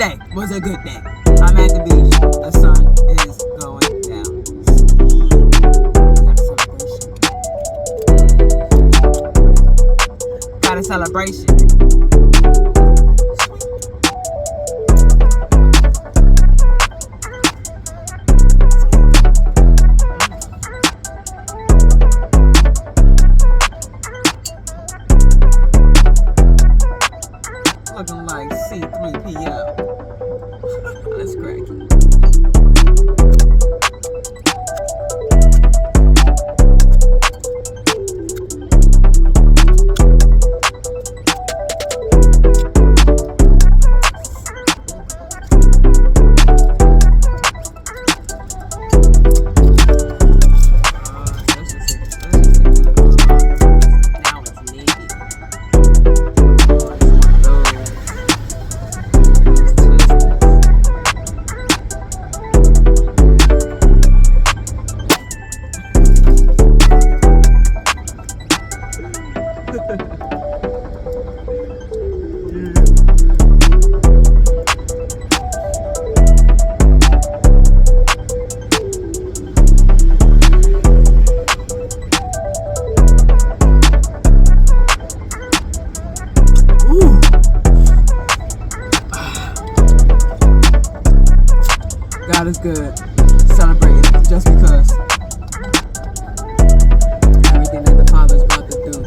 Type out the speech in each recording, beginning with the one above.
Today was a good day. I'm at the beach. The sun is going down. Got a celebration. Looking like C3PO. That's cracky. God is good. Celebrate it just because. Everything that the Father's about to do.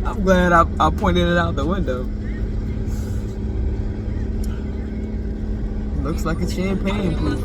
I'm glad I pointed it out the window. Looks like a champagne proof.